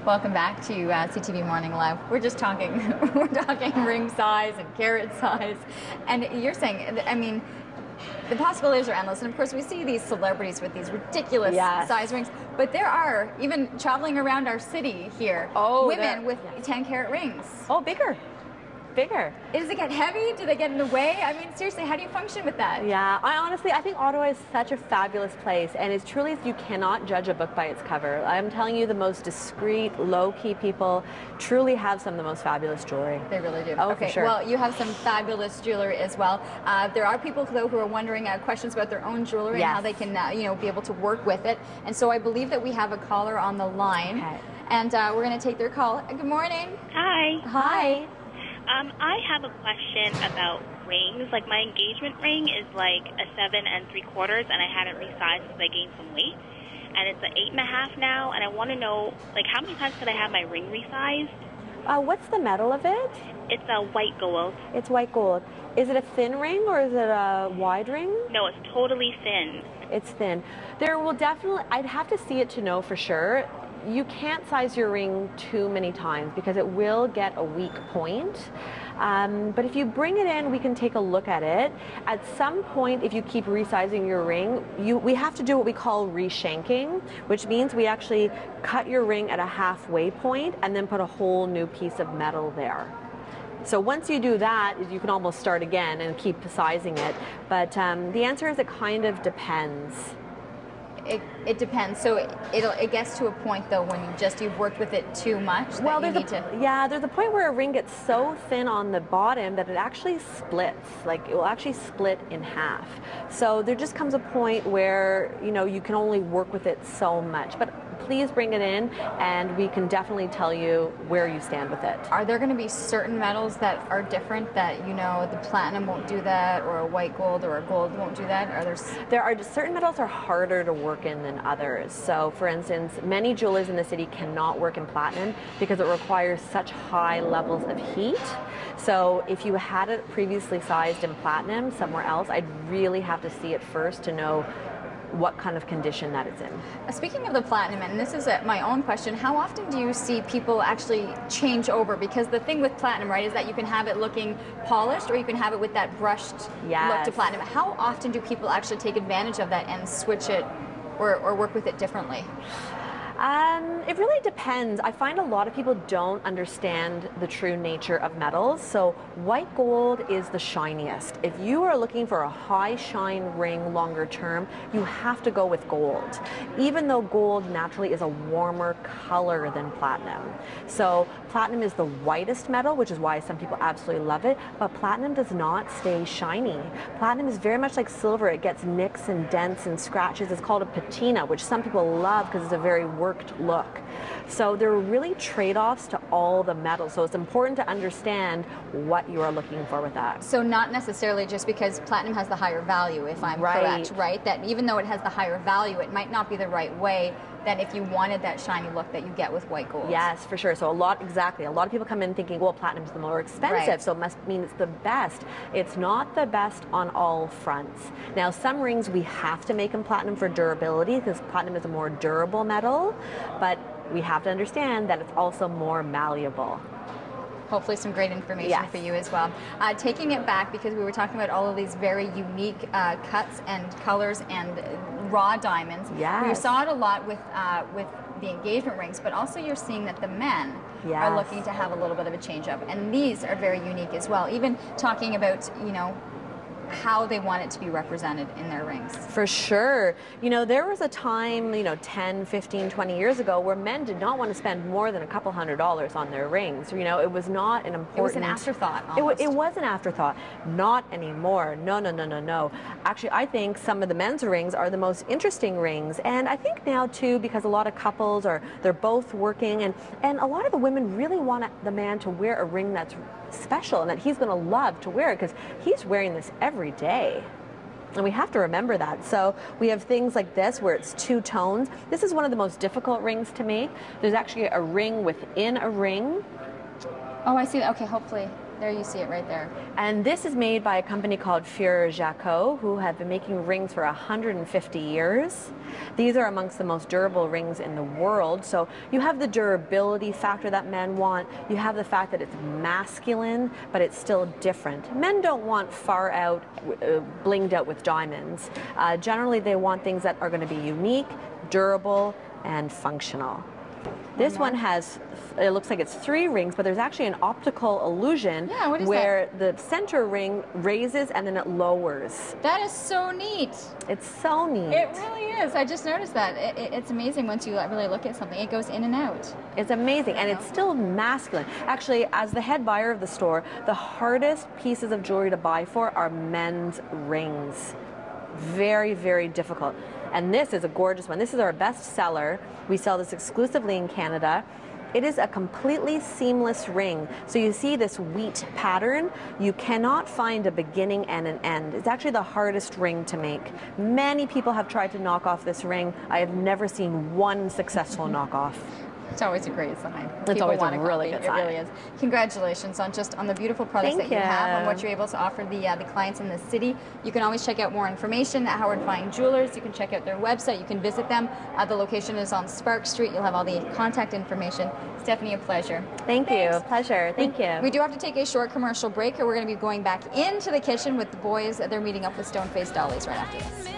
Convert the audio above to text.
Welcome back to CTV Morning Live. We're just talking, we're talking ring size and carat size, and you're saying, I mean, the possibilities are endless. And of course, we see these celebrities with these ridiculous size rings, but there are, even traveling around our city here, women with 10-carat rings. Oh, bigger. Bigger. Does it get heavy? Do they get in the way? I mean, seriously, how do you function with that? Yeah, I think Ottawa is such a fabulous place, and it's truly, you cannot judge a book by its cover. I'm telling you, the most discreet, low-key people truly have some of the most fabulous jewelry. They really do. Oh, okay, for sure. Well, you have some fabulous jewelry as well. There are people, though, who are wondering questions about their own jewelry and how they can, be able to work with it. And so I believe that we have a caller on the line, and we're going to take their call. Good morning. Hi. Hi. I have a question about rings. Like, my engagement ring is like a 7 3/4, and I had it resized because I gained some weight, and it's an 8 1/2 now. And I want to know, like, how many times could I have my ring resized? What's the metal of it? It's a white gold. It's white gold. Is it a thin ring or is it a wide ring? No, it's totally thin. It's thin. There will definitely, I'd have to see it to know for sure. You can't size your ring too many times because it will get a weak point. But if you bring it in, we can take a look at it. At some point, if you keep resizing your ring, we have to do what we call reshanking, which means we actually cut your ring at a halfway point and then put a whole new piece of metal there. So once you do that, you can almost start again and keep sizing it. But the answer is it kind of depends. It depends. So it gets to a point, though, when you've worked with it too much. Well, there's a point where a ring gets so thin on the bottom that it actually splits. Like, it will actually split in half. So there just comes a point where you can only work with it so much. But please bring it in, and we can definitely tell you where you stand with it. Are there going to be certain metals that are different that the platinum won't do that, or a white gold or a gold won't do that? There are certain metals are harder to work in than others. So, for instance, many jewelers in the city cannot work in platinum because it requires such high levels of heat. So if you had it previously sized in platinum somewhere else, I'd really have to see it first to know what kind of condition that it's in. Speaking of the platinum, and this is my own question, how often do you see people actually change over? Because the thing with platinum, right, is that you can have it looking polished, or you can have it with that brushed look to platinum. How often do people actually take advantage of that and switch it or work with it differently? It really depends. I find a lot of people don't understand the true nature of metals. So white gold is the shiniest. If you are looking for a high shine ring longer term, you have to go with gold, even though gold naturally is a warmer color than platinum. So platinum is the whitest metal, which is why some people absolutely love it, but platinum does not stay shiny. Platinum is very much like silver. It gets nicks and dents and scratches. It's called a patina, which some people love because it's a very worked look. So there are really trade-offs to all the metals. So it's important to understand what you are looking for with that. So not necessarily just because platinum has the higher value, if I'm correct, right? That even though it has the higher value, it might not be the right way than if you wanted that shiny look that you get with white gold. Yes, for sure. So a lot of people come in thinking, well, platinum's the more expensive, so it must mean it's the best. It's not the best on all fronts. Now, some rings we have to make in platinum for durability because platinum is a more durable metal, but we have to understand that it's also more malleable. Hopefully some great information for you as well. Taking it back, because we were talking about all of these very unique cuts and colors and raw diamonds. We saw it a lot with the engagement rings, but also you're seeing that the men are looking to have a little bit of a change up, and these are very unique as well. Even talking about, how they want it to be represented in their rings. For sure. There was a time, 10, 15, 20 years ago where men did not want to spend more than a couple $100s on their rings. It was not an important... It was an afterthought almost. It was an afterthought. Not anymore. No. Actually, I think some of the men's rings are the most interesting rings. And I think now, too, because a lot of couples they're both working, and a lot of the women really want the man to wear a ring that's special and that he's going to love to wear it because he's wearing this every day. And we have to remember that. So we have things like this where it's two tones. This is one of the most difficult rings to make. There's actually a ring within a ring. Oh, I see. Okay, hopefully. There you see it right there. And this is made by a company called Jaco, who have been making rings for 150 years. These are amongst the most durable rings in the world. So you have the durability factor that men want. You have the fact that it's masculine, but it's still different. Men don't want far out, blinged out with diamonds. Generally, they want things that are going to be unique, durable, and functional. This one has, it looks like it's 3 rings, but there's actually an optical illusion where the center ring raises and then it lowers. That is so neat. It's so neat. It really is. I just noticed that. It's amazing once you really look at something. It goes in and out. It's amazing, and it's still masculine. Actually, as the head buyer of the store, the hardest pieces of jewelry to buy for are men's rings. Very, very difficult. And this is a gorgeous one. This is our best seller. We sell this exclusively in Canada. It is a completely seamless ring. So you see this wheat pattern. You cannot find a beginning and an end. It's actually the hardest ring to make. Many people have tried to knock off this ring. I have never seen one successful knockoff. It's always a great sign. It's always a really good sign. It really is. Congratulations on the beautiful products that you have and what you're able to offer the clients in the city. You can always check out more information at Howard Fine Jewelers. You can check out their website. You can visit them. The location is on Spark Street. You'll have all the contact information. Stephanie, a pleasure. Thanks. You. Pleasure. Thank you. We do have to take a short commercial break, or we're going to be going back into the kitchen with the boys. They're meeting up with Stone-Faced Dollies right after this.